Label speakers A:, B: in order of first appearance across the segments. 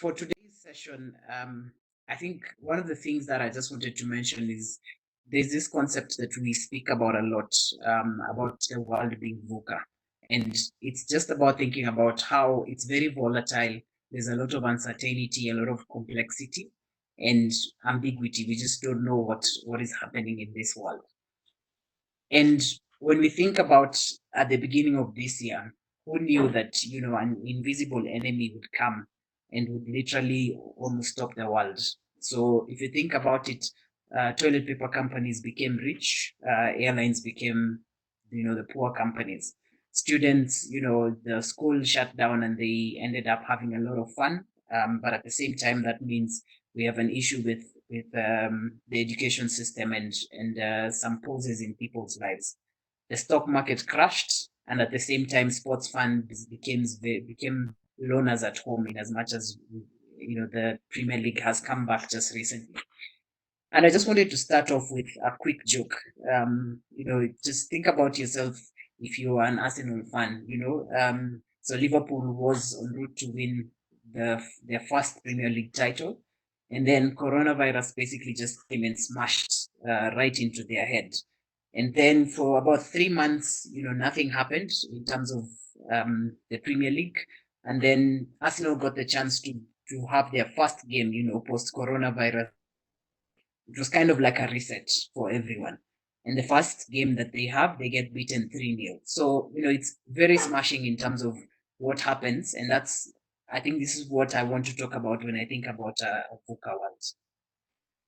A: for today's session, I think one of the things that I just wanted to mention is there's this concept that we speak about a lot, about the world being VUCA. And it's just about thinking about how it's very volatile. There's a lot of uncertainty, a lot of complexity and ambiguity. We just don't know what is happening in this world. And when we think about at the beginning of this year, who knew that, an invisible enemy would come and would literally almost stop the world? So if you think about it, toilet paper companies became rich, airlines became, the poor companies. Students, the school shut down and they ended up having a lot of fun. But at the same time, that means we have an issue with the education system and some pauses in people's lives. The stock market crashed, and at the same time, sports fans became loners at home. In as much as the Premier League has come back just recently. And I just wanted to start off with a quick joke. Just think about yourself if you are an Arsenal fan. So Liverpool was en route to win their first Premier League title, and then coronavirus basically just came and smashed right into their head. And then for about 3 months, nothing happened in terms of the Premier League. And then Arsenal got the chance to have their first game, post coronavirus. It was kind of like a reset for everyone. And the first game that they have, they get beaten 3-0. So, it's very smashing in terms of what happens. And I think this is what I want to talk about when I think about a VUCA world.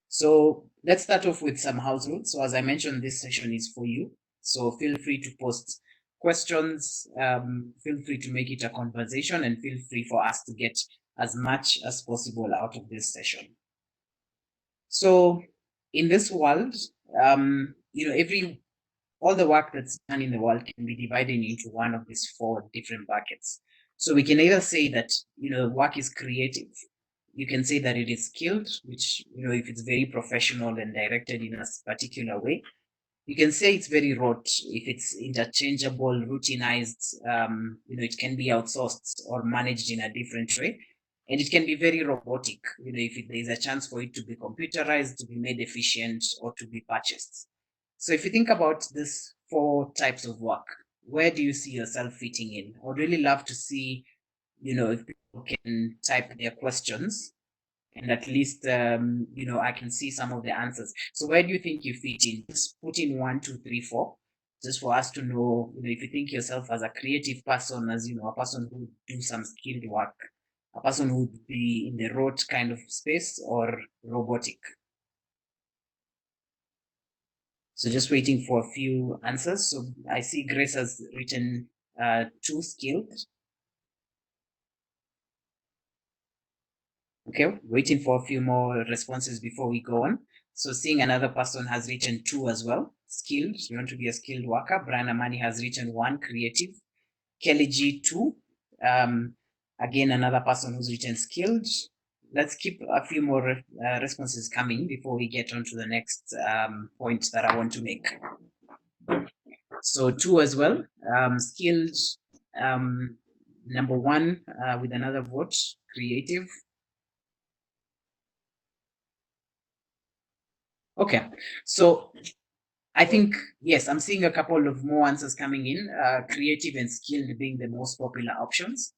A: So let's start off with some house rules. So as I mentioned, this session is for you. So feel free to post questions, feel free to make it a conversation, and feel free for us to get as much as possible out of this session. So in this world, all the work that's done in the world can be divided into one of these 4 different buckets. So we can either say that, work is creative. You can say that it is skilled, which, if it's very professional and directed in a particular way. You can say it's very rote if it's interchangeable, routinized, it can be outsourced or managed in a different way. And it can be very robotic, if there's a chance for it to be computerized, to be made efficient, or to be purchased. So if you think about these 4 types of work, where do you see yourself fitting in? I would really love to see, if people can type their questions and at least, I can see some of the answers. So where do you think you fit in? Just put in 1, 2, 3, 4, just for us to know, if you think yourself as a creative person, as, a person who do some skilled work, a person who would be in the rote kind of space or robotic. So just waiting for a few answers. So I see Grace has written 2 skilled. Okay, waiting for a few more responses before we go on. So seeing another person has written 2 as well. Skilled, you want to be a skilled worker. Brian Amani has written 1, creative. Kelly G, 2. Again, another person who's written skilled. Let's keep a few more responses coming before we get on to the next point that I want to make. So 2 as well. Skilled, number 1 with another vote, creative. Okay, so I think, yes, I'm seeing a couple of more answers coming in, creative and skilled being the most popular options.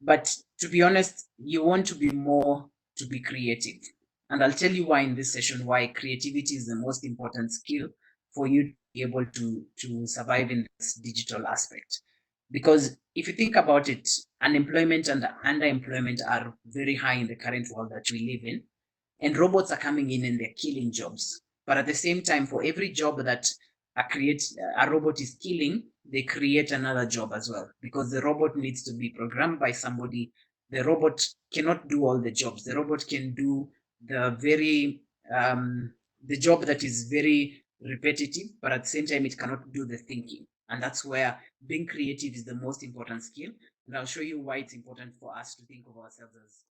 A: But to be honest, you want to be more to be creative. And I'll tell you why in this session, why creativity is the most important skill for you to be able to survive in this digital aspect. Because if you think about it, unemployment and underemployment are very high in the current world that we live in. And robots are coming in and they're killing jobs. But at the same time, for every job that a robot is killing, they create another job as well, because the robot needs to be programmed by somebody. The robot cannot do all the jobs. The robot can do the job that is very repetitive, but at the same time, it cannot do the thinking. And that's where being creative is the most important skill. And I'll show you why it's important for us to think of ourselves as